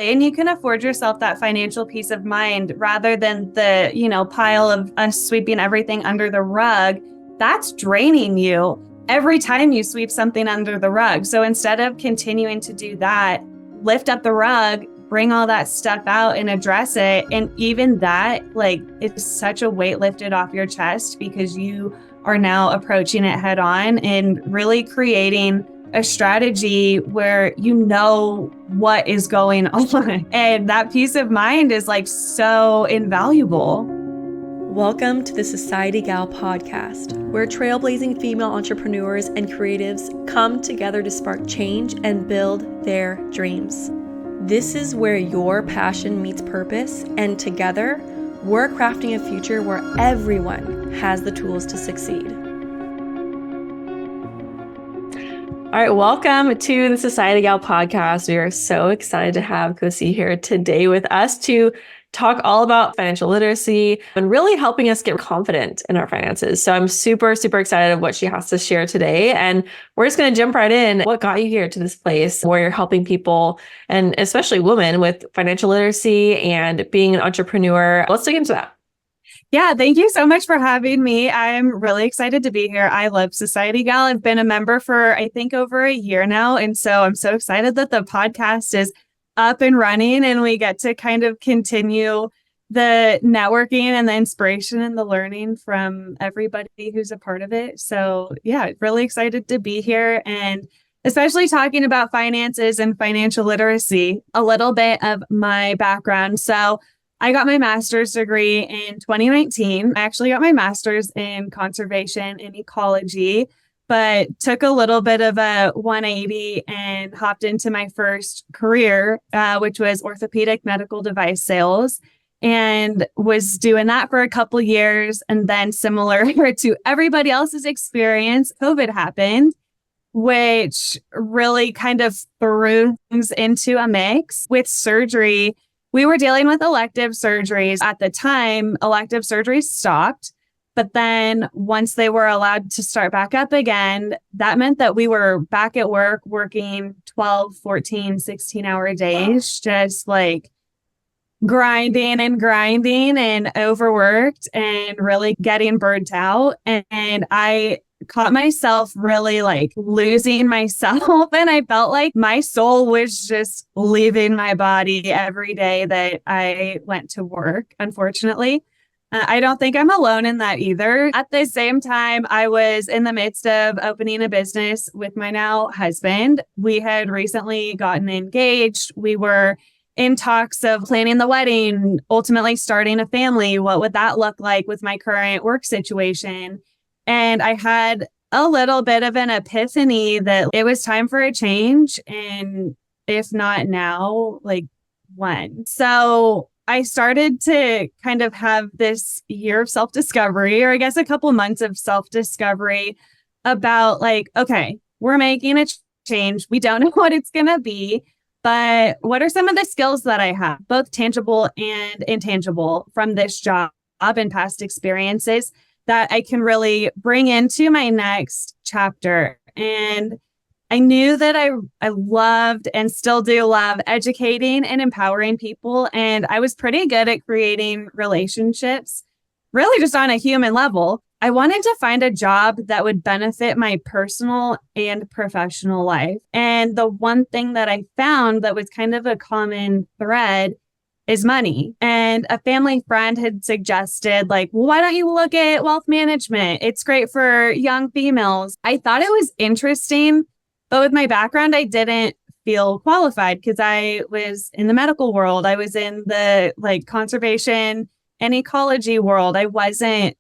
and you can afford yourself that financial peace of mind rather than the, pile of us sweeping everything under the rug, that's draining you every time you sweep something under the rug. So instead of continuing to do that, lift up the rug, bring all that stuff out and address it. And even that, it's such a weight lifted off your chest because you are now approaching it head on and really creating a strategy where you know what is going on. And that peace of mind is so invaluable. Welcome to the Societygal Podcast, where trailblazing female entrepreneurs and creatives come together to spark change and build their dreams. This is where your passion meets purpose, and together, we're crafting a future where everyone has the tools to succeed. All right, welcome to the Societygal Podcast. We are so excited to have Cosey here today with us to talk all about financial literacy and really helping us get confident in our finances. So I'm super, super excited of what she has to share today. And we're just going to jump right in. What got you here to this place where you're helping people, and especially women, with financial literacy and being an entrepreneur? Let's dig into that. Yeah, thank you so much for having me. I'm really excited to be here. I love Societygal. I've been a member for, I think, over a year now. And so I'm so excited that the podcast is up and running and we get to kind of continue the networking and the inspiration and the learning from everybody who's a part of it. So yeah, really excited to be here, and especially talking about finances and financial literacy. A little bit of my background. So I got my master's degree in 2019. I actually got my master's in conservation and ecology, but took a little bit of a 180 and hopped into my first career, which was orthopedic medical device sales, and was doing that for a couple years. And then, similar to everybody else's experience, COVID happened, which really kind of threw things into a mix with surgery. We were dealing with elective surgeries. At the time, elective surgeries stopped. But then once they were allowed to start back up again, that meant that we were back at work working 12, 14, 16-hour days, just grinding and overworked and really getting burnt out. And I caught myself really losing myself. And I felt like my soul was just leaving my body every day that I went to work, unfortunately. I don't think I'm alone in that either. At the same time, I was in the midst of opening a business with my now husband. We had recently gotten engaged. We were in talks of planning the wedding, ultimately starting a family. What would that look like with my current work situation? And I had a little bit of an epiphany that it was time for a change. And if not now, when? So I started to kind of have this year of self-discovery, or I guess a couple months of self-discovery about okay, we're making a change. We don't know what it's going to be, but what are some of the skills that I have, both tangible and intangible, from this job and past experiences that I can really bring into my next chapter? And I knew that I loved and still do love educating and empowering people. And I was pretty good at creating relationships, really just on a human level. I wanted to find a job that would benefit my personal and professional life. And the one thing that I found that was kind of a common thread is money. And a family friend had suggested, well, why don't you look at wealth management? It's great for young females. I thought it was interesting. But with my background, I didn't feel qualified because I was in the medical world. I was in the conservation and ecology world. I wasn't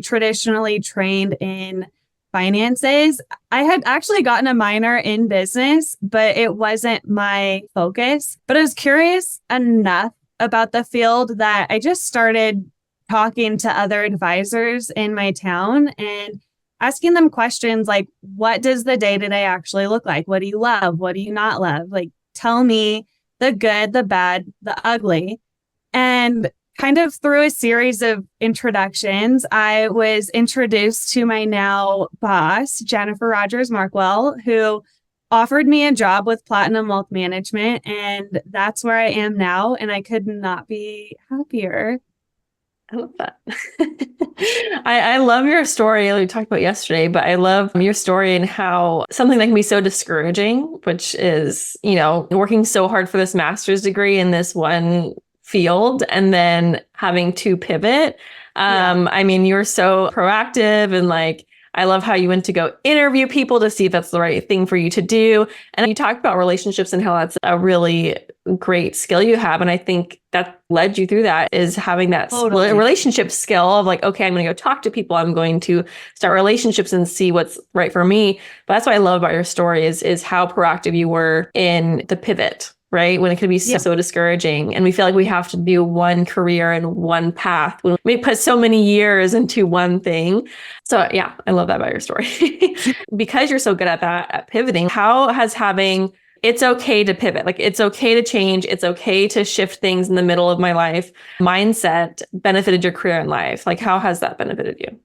traditionally trained in finances. I had actually gotten a minor in business, but it wasn't my focus. But I was curious enough about the field that I just started talking to other advisors in my town and asking them questions like, what does the day-to-day actually look like? What do you love? What do you not love? Tell me the good, the bad, the ugly. And kind of through a series of introductions, I was introduced to my now boss, Jennifer Rogers Markwell, who offered me a job with Platinum Wealth Management, and that's where I am now. And I could not be happier. I love that. I love your story. We talked about yesterday, but I love your story and how something that can be so discouraging, which is, working so hard for this master's degree in this one field and then having to pivot. I mean, you're so proactive and I love how you went to go interview people to see if that's the right thing for you to do. And you talked about relationships and how that's a really great skill you have. And I think that led you through that is having that relationship skill of okay, I'm going to go talk to people. I'm going to start relationships and see what's right for me. But that's what I love about your story is how proactive you were in the pivot, right? When it could be so discouraging. And we feel like we have to do one career and one path. We put so many years into one thing. So yeah, I love that about your story. Because you're so good at that, at pivoting, how has having it's okay to pivot, it's okay to change, it's okay to shift things in the middle of my life mindset benefited your career and life? How has that benefited you?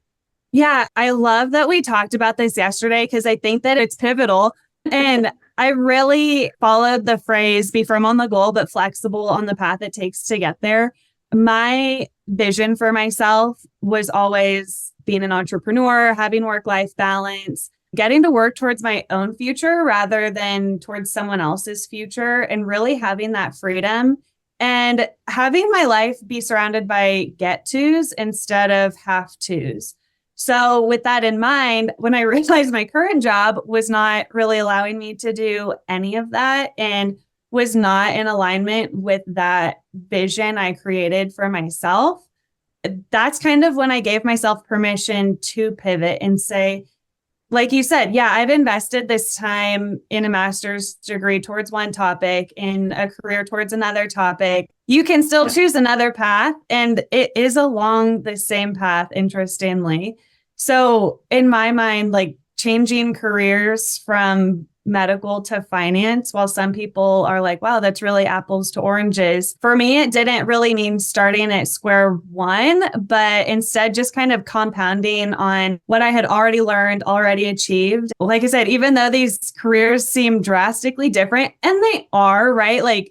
Yeah, I love that we talked about this yesterday because I think that it's pivotal. And I really followed the phrase, be firm on the goal, but flexible on the path it takes to get there. My vision for myself was always being an entrepreneur, having work-life balance, getting to work towards my own future rather than towards someone else's future, and really having that freedom and having my life be surrounded by get-tos instead of have-tos. So with that in mind, when I realized my current job was not really allowing me to do any of that and was not in alignment with that vision I created for myself, that's kind of when I gave myself permission to pivot and say, like you said, yeah, I've invested this time in a master's degree towards one topic, in a career towards another topic. You can still choose another path, and it is along the same path, interestingly. So in my mind, changing careers from medical to finance, while some people are like, wow, that's really apples to oranges. For me, it didn't really mean starting at square one, but instead just kind of compounding on what I had already learned, already achieved. Like I said, even though these careers seem drastically different, and they are, right?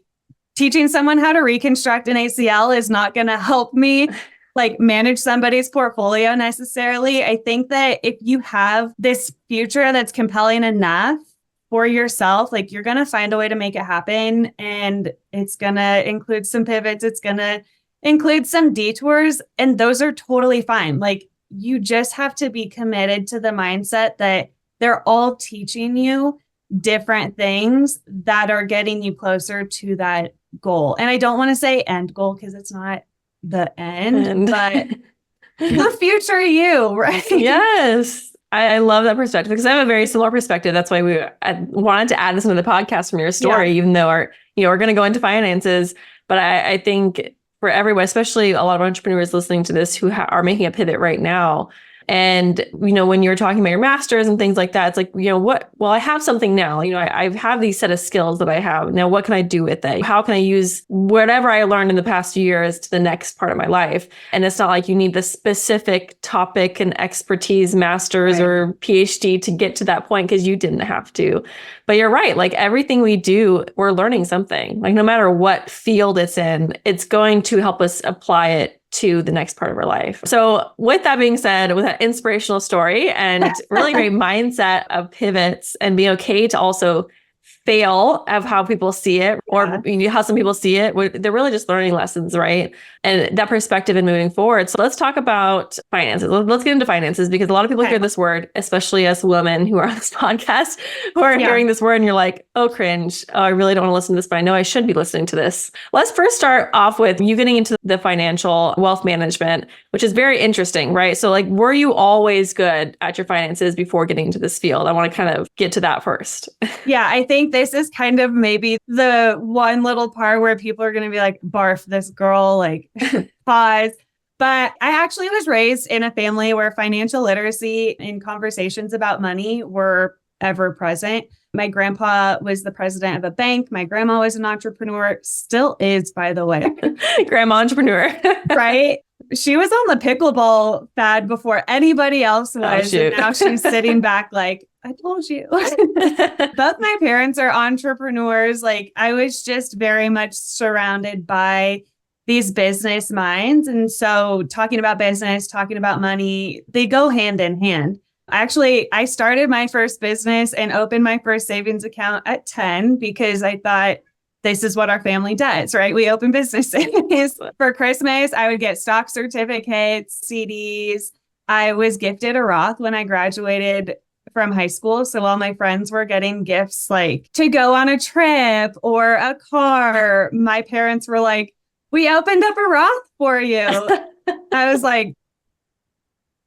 Teaching someone how to reconstruct an ACL is not going to help me manage somebody's portfolio necessarily. I think that if you have this future that's compelling enough for yourself, you're going to find a way to make it happen. And it's going to include some pivots. It's going to include some detours. And those are totally fine. You just have to be committed to the mindset that they're all teaching you different things that are getting you closer to that goal. And I don't want to say end goal because it's not the end. But the future you, right? Yes. I love that perspective because I have a very similar perspective. That's why I wanted to add this into the podcast from your story, even though we're going to go into finances. But I think for everyone, especially a lot of entrepreneurs listening to this who are making a pivot right now. And, when you're talking about your masters and things like that, it's well, I have something now, I have these set of skills that I have. Now, what can I do with it? How can I use whatever I learned in the past years to the next part of my life? And it's not like you need the specific topic and expertise masters or PhD to get to that point because you didn't have to. But you're right. Everything we do, we're learning something. No matter what field it's in, it's going to help us apply it to the next part of our life. So with that being said, with that inspirational story and really great mindset of pivots and being okay to also fail of how people see it or how some people see it, they're really just learning lessons, right? And that perspective and moving forward. So let's talk about finances. Let's get into finances because a lot of people hear this word, especially us women who are on this podcast, who are hearing this word and you're like, oh, cringe. Oh, I really don't want to listen to this, but I know I should be listening to this. Let's first start off with you getting into the financial wealth management, which is very interesting, right? So were you always good at your finances before getting into this field? I want to kind of get to that first. Yeah, I think this is kind of maybe the one little part where people are going to be like, barf, this girl, pause. But I actually was raised in a family where financial literacy and conversations about money were ever present. My grandpa was the president of a bank. My grandma was an entrepreneur, still is, by the way. Grandma entrepreneur. Right? She was on the pickleball fad before anybody else was. Oh, and now she's sitting back I told you. Both my parents are entrepreneurs. Like I was just very much surrounded by these business minds. And so talking about business, talking about money, they go hand in hand. Actually, I started my first business and opened my first savings account at 10 because I thought this is what our family does, right? We open businesses. For Christmas, I would get stock certificates, CDs. I was gifted a Roth when I graduated from high school. So while my friends were getting gifts like to go on a trip or a car, my parents were like, we opened up a Roth for you. I was like,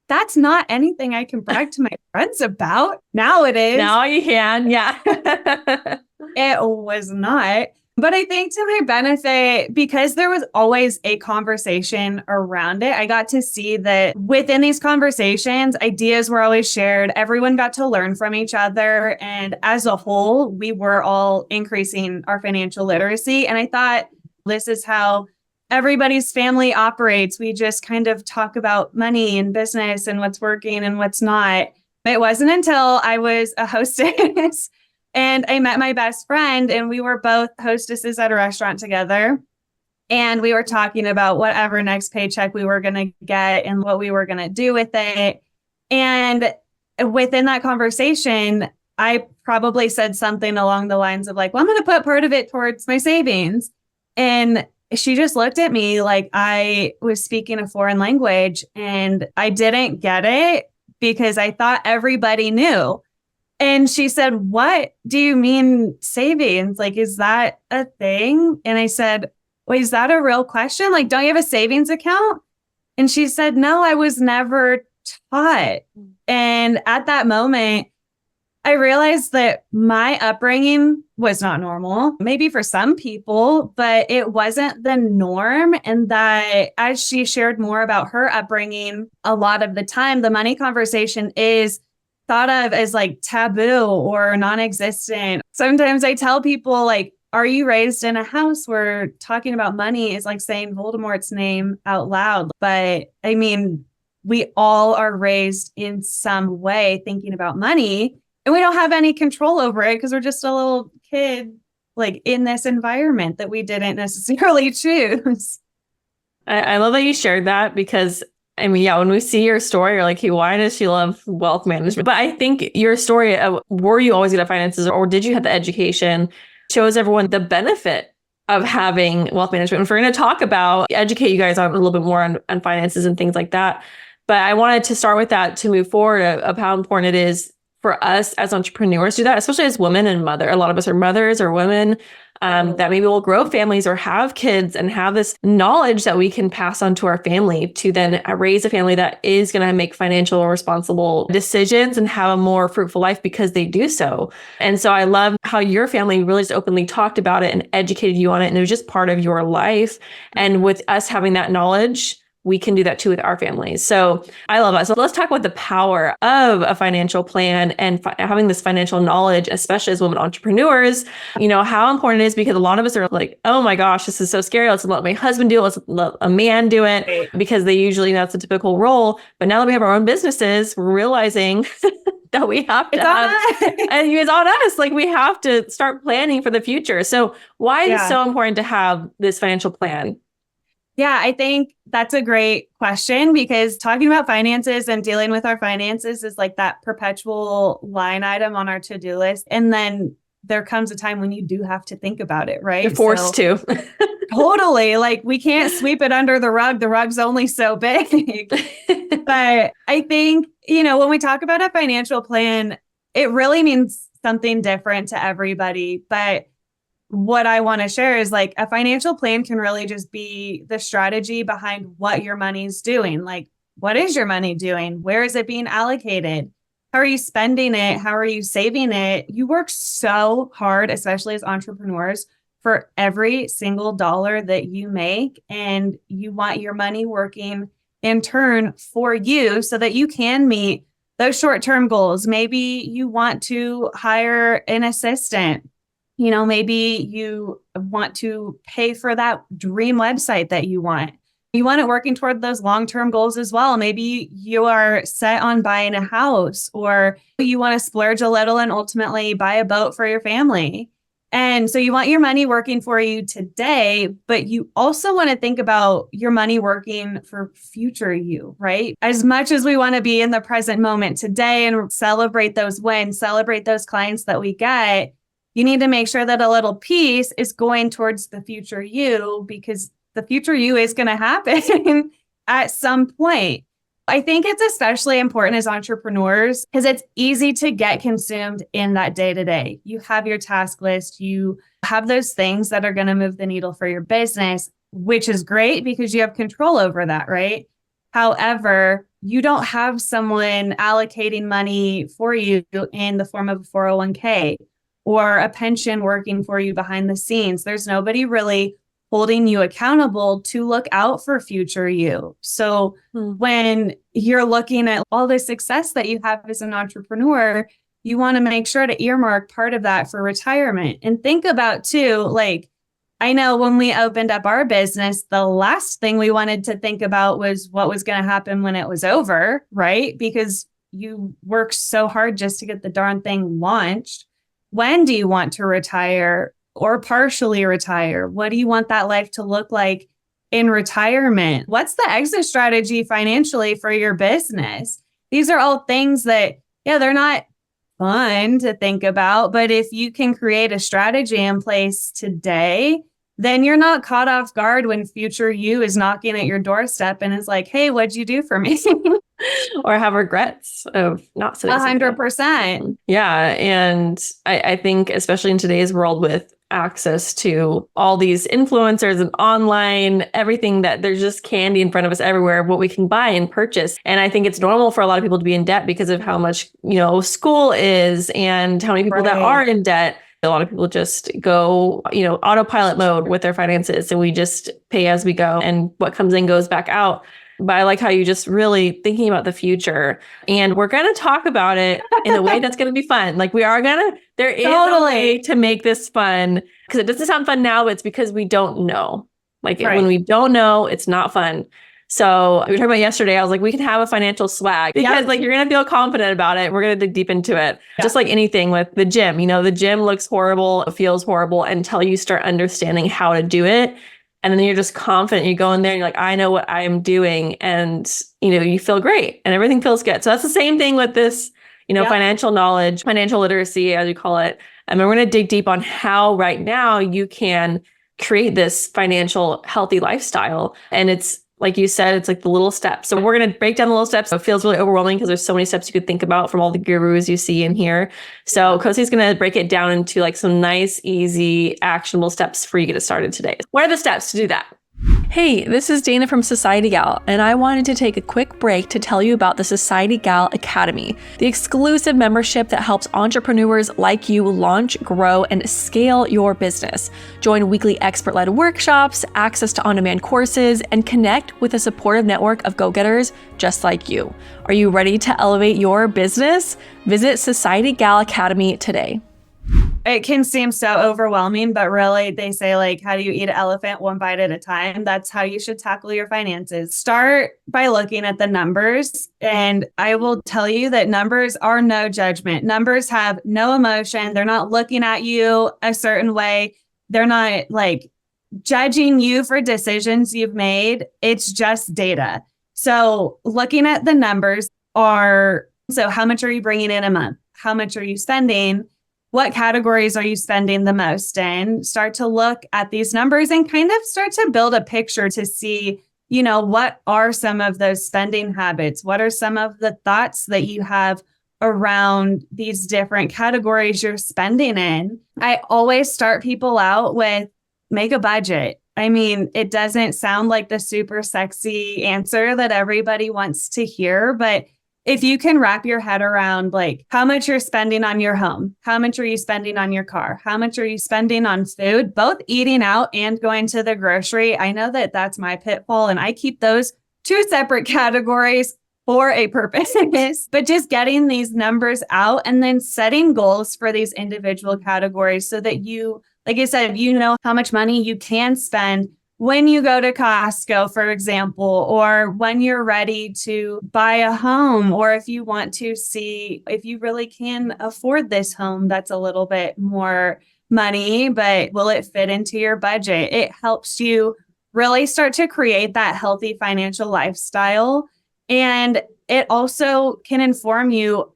that's not anything I can brag to my friends about. Now it is. Now you can. Yeah. It was not. But I think to my benefit, because there was always a conversation around it, I got to see that within these conversations, ideas were always shared. Everyone got to learn from each other. And as a whole, we were all increasing our financial literacy. And I thought this is how everybody's family operates. We just kind of talk about money and business and what's working and what's not. It wasn't until I was a hostess and I met my best friend, and we were both hostesses at a restaurant together. And we were talking about whatever next paycheck we were going to get and what we were going to do with it. And within that conversation, I probably said something along the lines of like, well, I'm going to put part of it towards my savings. And she just looked at me like I was speaking a foreign language, and I didn't get it because I thought everybody knew. And she said, what do you mean savings? Like, is that a thing? And I said, wait, is that a real question? Like, don't you have a savings account? And she said, no, I was never taught. And at that moment, I realized that my upbringing was not normal, maybe for some people, but it wasn't the norm. And that as she shared more about her upbringing, a lot of the time, the money conversation is thought of as like taboo or non-existent. Sometimes I tell people like, are you raised in a house where talking about money is like saying Voldemort's name out loud? But I mean, we all are raised in some way thinking about money. And we don't have any control over it because we're just a little kid, like in this environment that we didn't necessarily choose. I love that you shared that because, I mean, yeah, when we see your story, you're like, hey, why does she love wealth management? But I think your story of were you always good at finances or did you have the education shows everyone the benefit of having wealth management. And if we're going to talk about, educate you guys on a little bit more on finances and things like that. But I wanted to start with that to move forward of how important it is for us as entrepreneurs to do that, especially as women and mother. A lot of us are mothers or women that maybe will grow families or have kids and have this knowledge that we can pass on to our family to then raise a family that is going to make financial responsible decisions and have a more fruitful life because they do so. And so I love how your family really just openly talked about it and educated you on it. And it was just part of your life. And with us having that knowledge, we can do that too with our families. So I love that. So let's talk about the power of a financial plan and having this financial knowledge, especially as women entrepreneurs, you know, how important it is because a lot of us are like, oh my gosh, this is so scary. Let's let my husband do it. Let's let a man do it because they usually, that's a typical role. But now that we have our own businesses, we're realizing that we have to and it's on us. Like we have to start planning for the future. So why is it so important to have this financial plan? Yeah, I think that's a great question because talking about finances and dealing with our finances is like that perpetual line item on our to-do list. And then there comes a time when you do have to think about it, right? You're forced to. Totally. Like we can't sweep it under the rug. The rug's only so big. But I think, you know, when we talk about a financial plan, it really means something different to everybody. But what I want to share is like a financial plan can really just be the strategy behind what your money's doing. Like, what is your money doing? Where is it being allocated? How are you spending it? How are you saving it? You work so hard, especially as entrepreneurs, for every single dollar that you make. And you want your money working in turn for you so that you can meet those short-term goals. Maybe you want to hire an assistant. You know, maybe you want to pay for that dream website that you want. You want it working toward those long-term goals as well. Maybe you are set on buying a house, or you want to splurge a little and ultimately buy a boat for your family. And so you want your money working for you today, but you also want to think about your money working for future you, right? As much as we want to be in the present moment today and celebrate those wins, celebrate those clients that we get, you need to make sure that a little piece is going towards the future you, because the future you is going to happen at some point. I think it's especially important as entrepreneurs because it's easy to get consumed in that day to day. You have your task list, you have those things that are going to move the needle for your business, which is great because you have control over that, right? However, you don't have someone allocating money for you in the form of a 401k or a pension working for you behind the scenes. There's nobody really holding you accountable to look out for future you. So when you're looking at all the success that you have as an entrepreneur, you want to make sure to earmark part of that for retirement. And think about too, like, I know when we opened up our business, the last thing we wanted to think about was what was going to happen when it was over, right? Because you worked so hard just to get the darn thing launched. When do you want to retire? Or partially retire? What do you want that life to look like in retirement? What's the exit strategy financially for your business? These are all things that, they're not fun to think about, but if you can create a strategy in place today, then you're not caught off guard when future you is knocking at your doorstep and is like, hey, what'd you do for me? Or have regrets of not sitting. 100%. Yeah. And I think, especially in today's world with access to all these influencers and online, everything, that there's just candy in front of us everywhere, what we can buy and purchase. And I think it's normal for a lot of people to be in debt because of how much, school is and how many people that are in debt. A lot of people just go, autopilot mode with their finances. And we just pay as we go, and what comes in goes back out. But I like how you just really thinking about the future, and we're going to talk about it in a way that's going to be fun. Like there is a way to make this fun, because it doesn't sound fun now, but it's because we don't know. Like when we don't know, it's not fun. So we were talking about yesterday, I was like, we can have a financial swag because you're going to feel confident about it. We're going to dig deep into it. Yeah. Just like anything with the gym, the gym looks horrible, it feels horrible until you start understanding how to do it. And then you're just confident. You go in there and you're like, I know what I'm doing. And, you feel great and everything feels good. So that's the same thing with this, financial knowledge, financial literacy, as you call it. And we're going to dig deep on how right now you can create this financial healthy lifestyle. And it's, like you said, it's like the little steps. So we're going to break down the little steps. It feels really overwhelming because there's so many steps you could think about from all the gurus you see in here. So Cosey's going to break it down into like some nice, easy, actionable steps for you to get started today. What are the steps to do that? Hey, this is Dana from Societygal, and I wanted to take a quick break to tell you about the Societygal Academy, the exclusive membership that helps entrepreneurs like you launch, grow, and scale your business. Join weekly expert-led workshops, access to on-demand courses, and connect with a supportive network of go-getters just like you. Are you ready to elevate your business? Visit Societygal Academy today. It can seem so overwhelming, but really they say, like, how do you eat an elephant one bite at a time? That's how you should tackle your finances. Start by looking at the numbers. And I will tell you that numbers are no judgment. Numbers have no emotion. They're not looking at you a certain way. They're not like judging you for decisions you've made. It's just data. So looking at the numbers so how much are you bringing in a month? How much are you spending? What categories are you spending the most in? Start to look at these numbers and kind of start to build a picture to see, what are some of those spending habits? What are some of the thoughts that you have around these different categories you're spending in? I always start people out with make a budget. I mean, it doesn't sound like the super sexy answer that everybody wants to hear, but if you can wrap your head around like how much you're spending on your home, how much are you spending on your car, how much are you spending on food, both eating out and going to the grocery. I know that that's my pitfall, and I keep those two separate categories for a purpose, but just getting these numbers out and then setting goals for these individual categories so that you, like I said, how much money you can spend when you go to Costco, for example, or when you're ready to buy a home, or if you want to see if you really can afford this home that's a little bit more money, but will it fit into your budget? It helps you really start to create that healthy financial lifestyle. And it also can inform you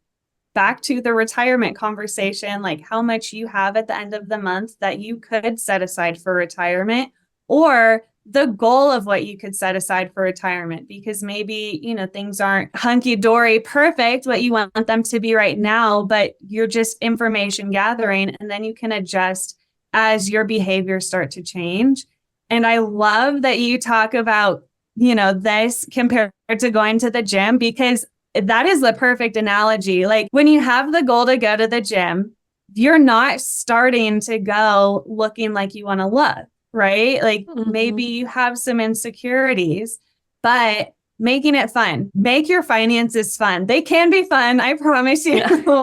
back to the retirement conversation, like how much you have at the end of the month that you could set aside for retirement, or the goal of what you could set aside for retirement, because maybe, things aren't hunky dory perfect, what you want them to be right now, but you're just information gathering, and then you can adjust as your behaviors start to change. And I love that you talk about, this compared to going to the gym, because that is the perfect analogy. Like when you have the goal to go to the gym, you're not starting to go looking like you want to look. Right? Like maybe you have some insecurities, but making it fun, make your finances fun. They can be fun. I promise you. Yeah.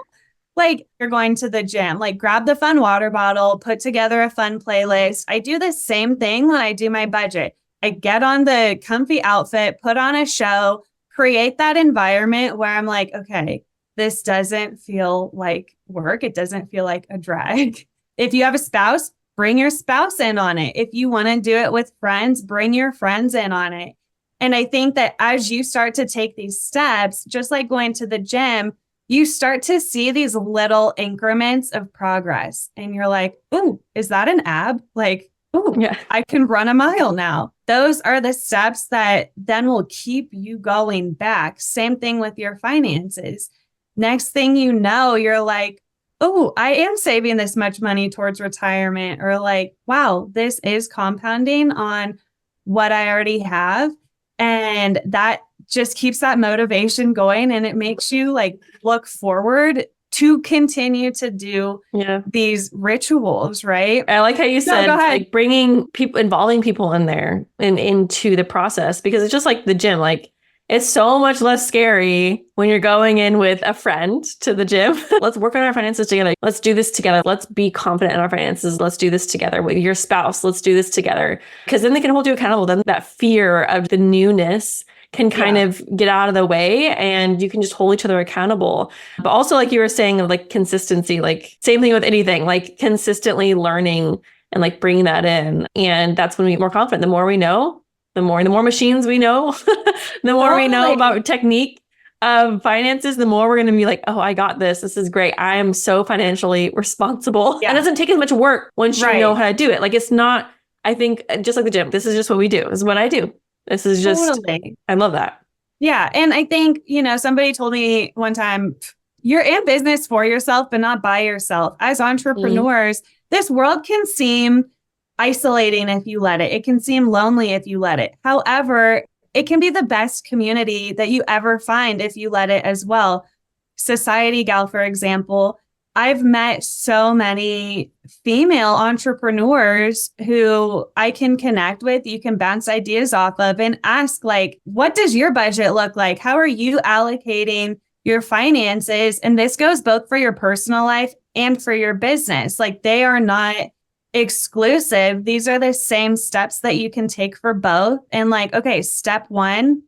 Like you're going to the gym, like grab the fun water bottle, put together a fun playlist. I do the same thing when I do my budget. I get on the comfy outfit, put on a show, create that environment where I'm like, okay, this doesn't feel like work. It doesn't feel like a drag. If you have a spouse, bring your spouse in on it. If you want to do it with friends, bring your friends in on it. And I think that as you start to take these steps, just like going to the gym, you start to see these little increments of progress. And you're like, ooh, is that an ab? Like, ooh, yeah, I can run a mile now. Those are the steps that then will keep you going back. Same thing with your finances. Next thing you know, you're like, oh, I am saving this much money towards retirement, or like, wow, this is compounding on what I already have. And that just keeps that motivation going. And it makes you like look forward to continue to do these rituals, right? I like how you said, like bringing people, involving people in there and into the process, because it's just like the gym, like it's so much less scary when you're going in with a friend to the gym. Let's work on our finances together. Let's do this together. Let's be confident in our finances. Let's do this together with your spouse. Let's do this together. Because then they can hold you accountable. Then that fear of the newness can kind of get out of the way, and you can just hold each other accountable. But also, like you were saying, like consistency, like same thing with anything, like consistently learning and like bringing that in. And that's when we get more confident. The more we know, the more machines we know, the more we know about technique of finances, the more we're going to be like, oh, I got this. This is great. I am so financially responsible. Yeah. It doesn't take as much work once you know how to do it. Like it's not, I think, just like the gym, this is just what we do. This is what I do. This is just, I love that. Yeah. And I think, somebody told me one time, you're in business for yourself, but not by yourself. As entrepreneurs, this world can seem isolating if you let it. It can seem lonely if you let it. However, it can be the best community that you ever find if you let it as well. Societygal, for example, I've met so many female entrepreneurs who I can connect with. You can bounce ideas off of and ask, like, what does your budget look like? How are you allocating your finances? And this goes both for your personal life and for your business. Like they are not exclusive. These are the same steps that you can take for both. And like, okay, step one,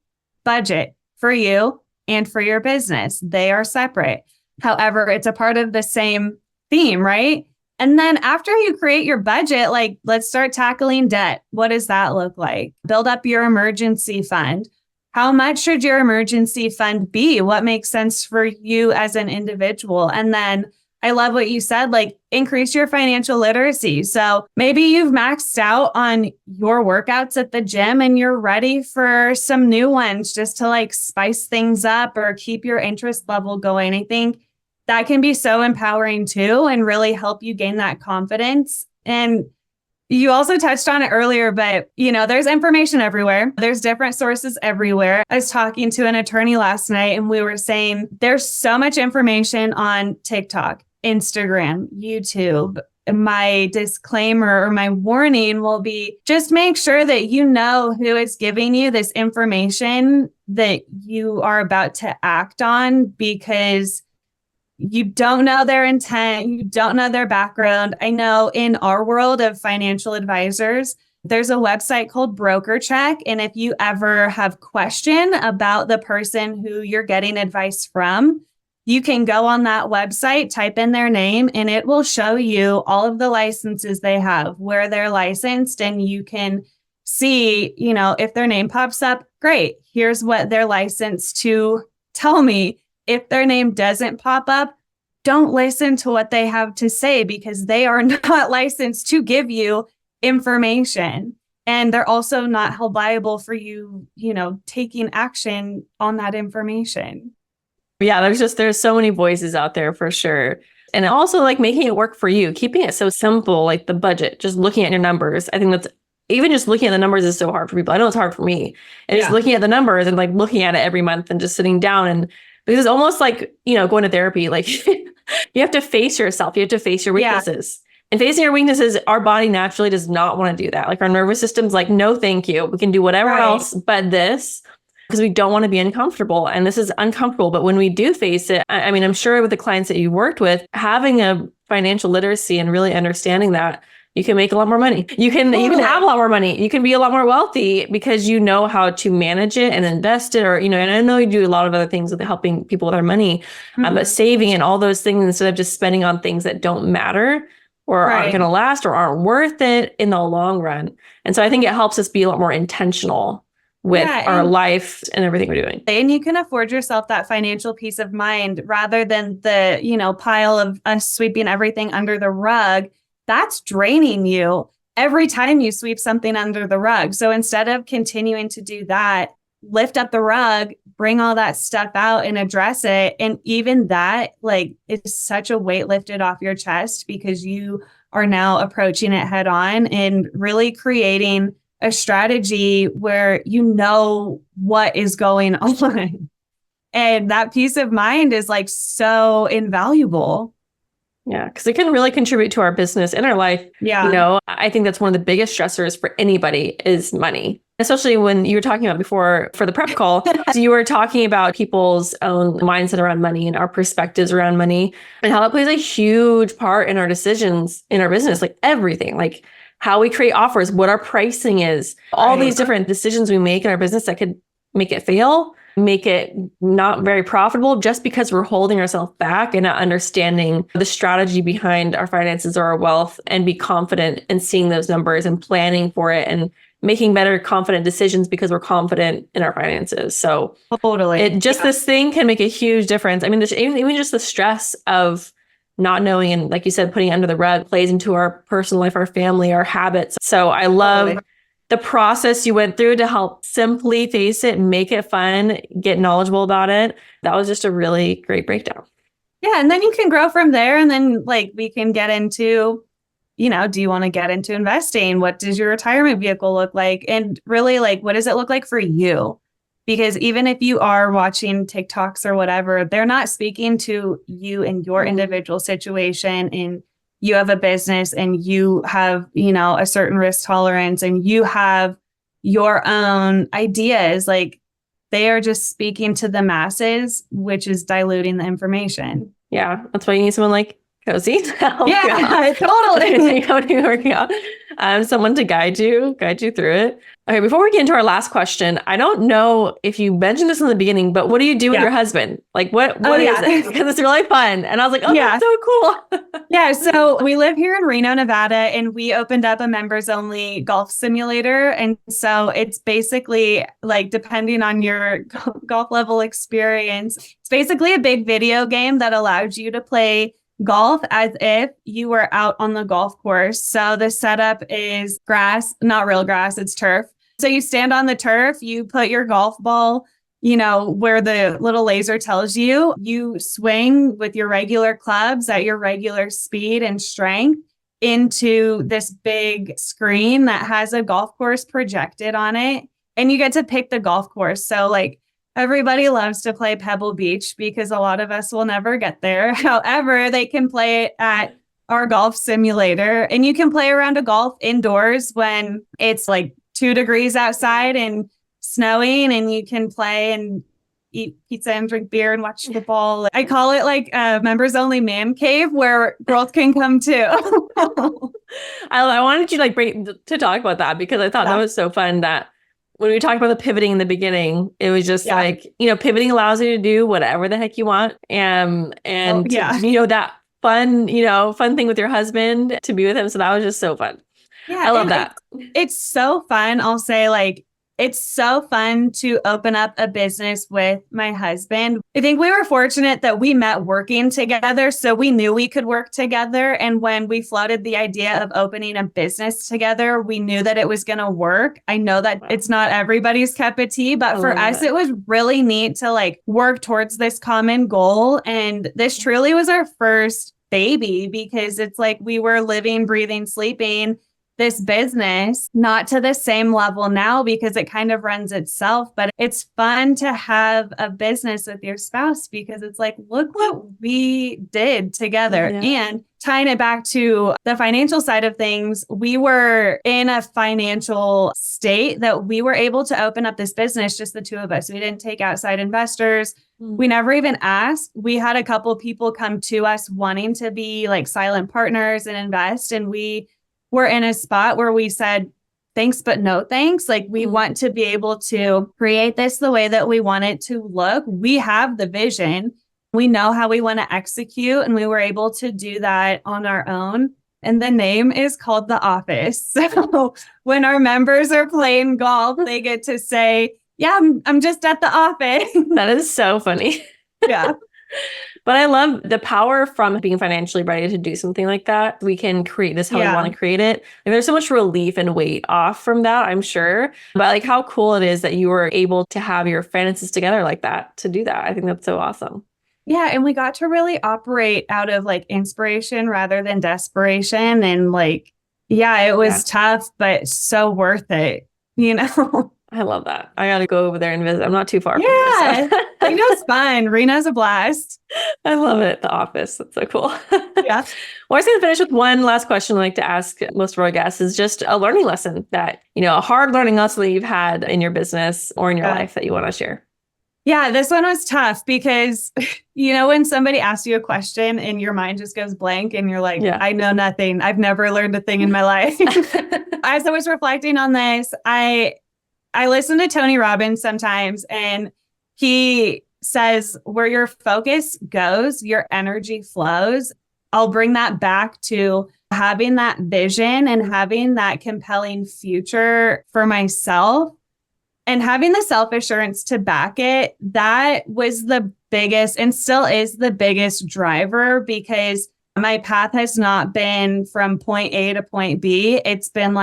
budget for you and for your business. They are separate. However, it's a part of the same theme, right? And then after you create your budget, like let's start tackling debt. What does that look like? Build up your emergency fund. How much should your emergency fund be? What makes sense for you as an individual? And then I love what you said, like increase your financial literacy. So maybe you've maxed out on your workouts at the gym and you're ready for some new ones just to like spice things up or keep your interest level going. I think that can be so empowering too and really help you gain that confidence. And you also touched on it earlier, but there's information everywhere. There's different sources everywhere. I was talking to an attorney last night and we were saying there's so much information on TikTok, Instagram, YouTube. My disclaimer or my warning will be just make sure that you know who is giving you this information that you are about to act on, because you don't know their intent. You don't know their background. I know in our world of financial advisors, There's a website called Broker Check. And if you ever have question about the person who you're getting advice from, you can go on that website, type in their name, and it will show you all of the licenses they have, where they're licensed, and you can see, if their name pops up, great. Here's what they're licensed to tell me. If their name doesn't pop up, don't listen to what they have to say because they are not licensed to give you information. And they're also not held liable for you, taking action on that information. Yeah, there's so many voices out there for sure. And also like making it work for you, keeping it so simple, like the budget, just looking at your numbers. I think that's even just looking at the numbers is so hard for people. I know it's hard for me. And just looking at the numbers and like looking at it every month and just sitting down. And because it's almost like, going to therapy, like you have to face yourself. You have to face your weaknesses. And facing your weaknesses, our body naturally does not want to do that. Like our nervous system's like, no, thank you. We can do whatever else but this. Because we don't want to be uncomfortable. And this is uncomfortable. But when we do face it, I mean, I'm sure with the clients that you worked with, having a financial literacy and really understanding that you can make a lot more money. You can even have a lot more money. You can be a lot more wealthy because you know how to manage it and invest it. Or, and I know you do a lot of other things with helping people with their money, but saving and all those things instead of just spending on things that don't matter or aren't going to last or aren't worth it in the long run. And so I think it helps us be a lot more intentional with our life and everything we're doing. And you can afford yourself that financial peace of mind rather than the, pile of us sweeping everything under the rug. That's draining you every time you sweep something under the rug. So instead of continuing to do that, lift up the rug, bring all that stuff out and address it. And even that, like, is such a weight lifted off your chest because you are now approaching it head on and really creating a strategy where you know what is going on. And that peace of mind is like so invaluable. Yeah, because it can really contribute to our business and our life. Yeah. I think that's one of the biggest stressors for anybody is money, especially when you were talking about before for the prep call. So you were talking about people's own mindset around money and our perspectives around money and how that plays a huge part in our decisions in our business, like everything, like how we create offers, what our pricing is, all these different decisions we make in our business that could make it fail, make it not very profitable just because we're holding ourselves back and not understanding the strategy behind our finances or our wealth and be confident in seeing those numbers and planning for it and making better confident decisions because we're confident in our finances. So this thing can make a huge difference. I mean, even just the stress of not knowing and like you said, putting it under the rug plays into our personal life, our family, our habits. So I love the process you went through to help simply face it, make it fun, get knowledgeable about it. That was just a really great breakdown. Yeah. And then you can grow from there. And then like we can get into, do you want to get into investing? What does your retirement vehicle look like? And really like, what does it look like for you? Because even if you are watching TikToks or whatever, they're not speaking to you and your individual situation. And you have a business and you have, a certain risk tolerance and you have your own ideas. Like they are just speaking to the masses, which is diluting the information. Yeah. That's why you need someone like Cosey to help totally. Working out. Someone to guide you through it. Okay, before we get into our last question, I don't know if you mentioned this in the beginning, but what do you do with your husband? Like what is it? Because it's really fun. And I was like, that's so cool. Yeah. So we live here in Reno, Nevada, and we opened up a members only golf simulator. And so it's basically like, depending on your golf level experience, it's basically a big video game that allows you to play golf as if you were out on the golf course. So the setup is grass, not real grass, it's turf. So you stand on the turf, you put your golf ball, where the little laser tells you, you swing with your regular clubs at your regular speed and strength into this big screen that has a golf course projected on it. And you get to pick the golf course. So like, everybody loves to play Pebble Beach because a lot of us will never get there. However, they can play it at our golf simulator, and you can play around a golf indoors when it's like 2 degrees outside and snowing, and you can play and eat pizza and drink beer and watch football. I call it like a members only man cave where girls can come too. I wanted you to bring to talk about that because I thought that was so fun that when we talked about the pivoting in the beginning, it was just pivoting allows you to do whatever the heck you want. That fun thing with your husband to be with him. So that was just so fun. Yeah. I love that. It's so fun. I'll say it's so fun to open up a business with my husband. I think we were fortunate that we met working together, so we knew we could work together. And when we floated the idea of opening a business together, we knew that it was going to work. I know that it's not everybody's cup of tea, but for us, it was really neat to work towards this common goal. And this truly was our first baby because it's we were living, breathing, sleeping this business, not to the same level now because it kind of runs itself, but it's fun to have a business with your spouse because it's look what we did together. Yeah. And tying it back to the financial side of things, we were in a financial state that we were able to open up this business, just the two of us. We didn't take outside investors. We never even asked. We had a couple people come to us wanting to be silent partners and invest. And we're in a spot where we said, thanks, but no thanks. We want to be able to create this the way that we want it to look. We have the vision. We know how we want to execute, and we were able to do that on our own. And the name is called The Office. So when our members are playing golf, they get to say, yeah, I'm just at the office. That is so funny. Yeah. But I love the power from being financially ready to do something like that. We can create this how we want to create it. And there's so much relief and weight off from that, I'm sure. But how cool it is that you were able to have your finances together like that to do that. I think that's so awesome. Yeah. And we got to really operate out of inspiration rather than desperation. And it was tough, but so worth it, I love that. I got to go over there and visit. I'm not too far from here. So. Reno's fun. Reno's a blast. I love it. The Office. That's so cool. Yeah. Well, I was going to finish with one last question I like to ask most of our guests is just a learning lesson that, a hard learning lesson that you've had in your business or in your life that you want to share. Yeah, this one was tough because, when somebody asks you a question and your mind just goes blank and you're like, I know nothing. I've never learned a thing in my life. As I was reflecting on this, I listen to Tony Robbins sometimes, and he says, where your focus goes, your energy flows. I'll bring that back to having that vision and having that compelling future for myself and having the self-assurance to back it. That was the biggest and still is the biggest driver because my path has not been from point A to point B. It's been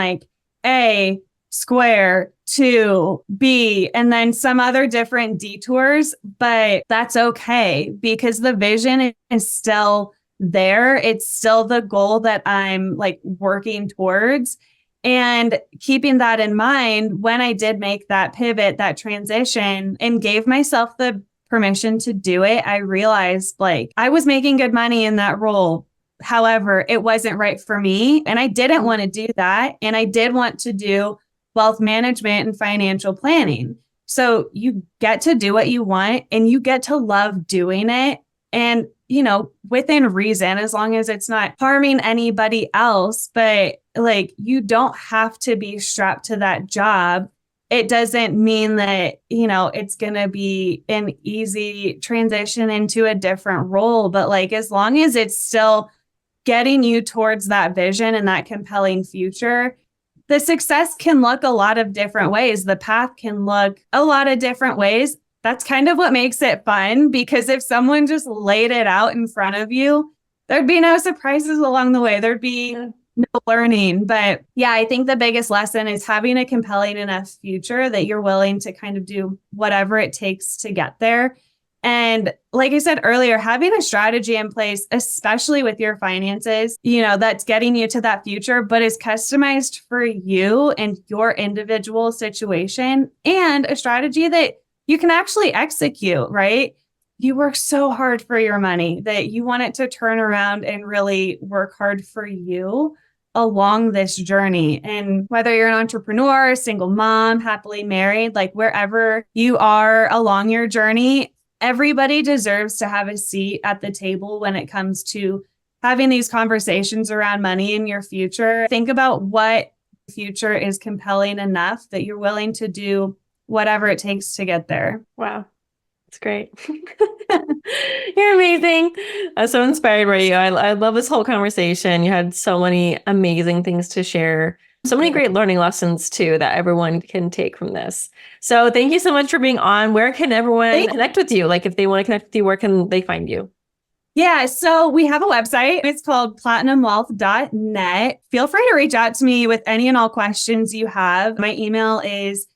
A square to B and then some other different detours, but that's okay because the vision is still there. It's still the goal that I'm working towards. And keeping that in mind, when I did make that pivot, that transition, and gave myself the permission to do it, I realized I was making good money in that role. However, it wasn't right for me. And I didn't want to do that. And I did want to do wealth management and financial planning. So you get to do what you want and you get to love doing it. And, within reason, as long as it's not harming anybody else, but you don't have to be strapped to that job. It doesn't mean that, it's going to be an easy transition into a different role. But as long as it's still getting you towards that vision and that compelling future, the success can look a lot of different ways. The path can look a lot of different ways. That's kind of what makes it fun because if someone just laid it out in front of you, there'd be no surprises along the way. There'd be no learning. But yeah, I think the biggest lesson is having a compelling enough future that you're willing to kind of do whatever it takes to get there. And like I said earlier, having a strategy in place, especially with your finances, that's getting you to that future, but is customized for you and your individual situation and a strategy that you can actually execute, right? You work so hard for your money that you want it to turn around and really work hard for you along this journey. And whether you're an entrepreneur, single mom, happily married, wherever you are along your journey, everybody deserves to have a seat at the table when it comes to having these conversations around money in your future, think about what future is compelling enough that you're willing to do whatever it takes to get there. Wow. That's great. You're amazing. I'm so inspired by you. I love this whole conversation. You had so many amazing things to share. So many great learning lessons too that everyone can take from this. So thank you so much for being on. Where can everyone connect with you? Like if they want to connect with you, where can they find you? Yeah, so we have a website. It's called platinumwealth.net. Feel free to reach out to me with any and all questions you have. My email is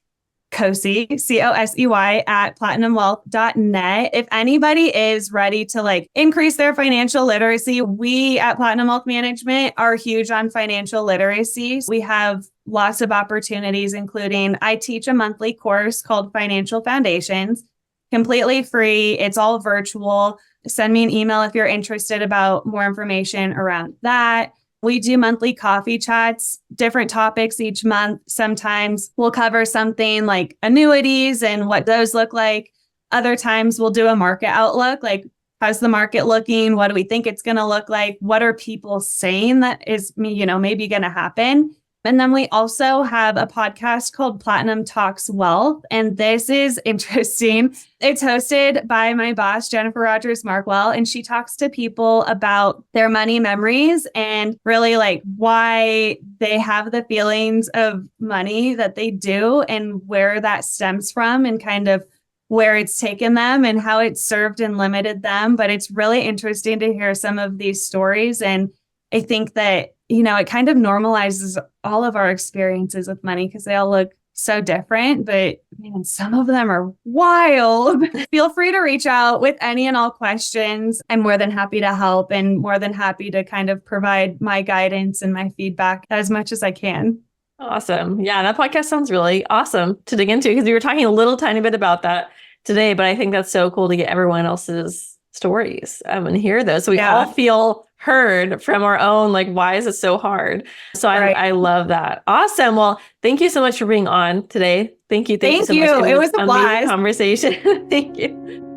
Cosey, Cosey at platinumwealth.net. If anybody is ready to increase their financial literacy, we at Platinum Wealth Management are huge on financial literacy. We have lots of opportunities, including I teach a monthly course called Financial Foundations, completely free. It's all virtual. Send me an email if you're interested about more information around that. We do monthly coffee chats, different topics each month. Sometimes we'll cover something like annuities and what those look like. Other times we'll do a market outlook, like how's the market looking? What do we think it's going to look like? What are people saying that is, maybe going to happen? And then we also have a podcast called Platinum Talks Wealth. And this is interesting. It's hosted by my boss, Jennifer Rogers Markwell, and she talks to people about their money memories and really why they have the feelings of money that they do and where that stems from and kind of where it's taken them and how it served and limited them. But it's really interesting to hear some of these stories. And I think that it kind of normalizes all of our experiences with money because they all look so different, but man, some of them are wild. Feel free to reach out with any and all questions. I'm more than happy to help and more than happy to kind of provide my guidance and my feedback as much as I can. Awesome. Yeah, that podcast sounds really awesome to dig into because we were talking a little tiny bit about that today, but I think that's so cool to get everyone else's stories and hear those. So we all feel heard from our own, why is it so hard? So I love that. Awesome. Well, thank you so much for being on today. Thank you. Thank so you. much. It was a blast conversation. Thank you.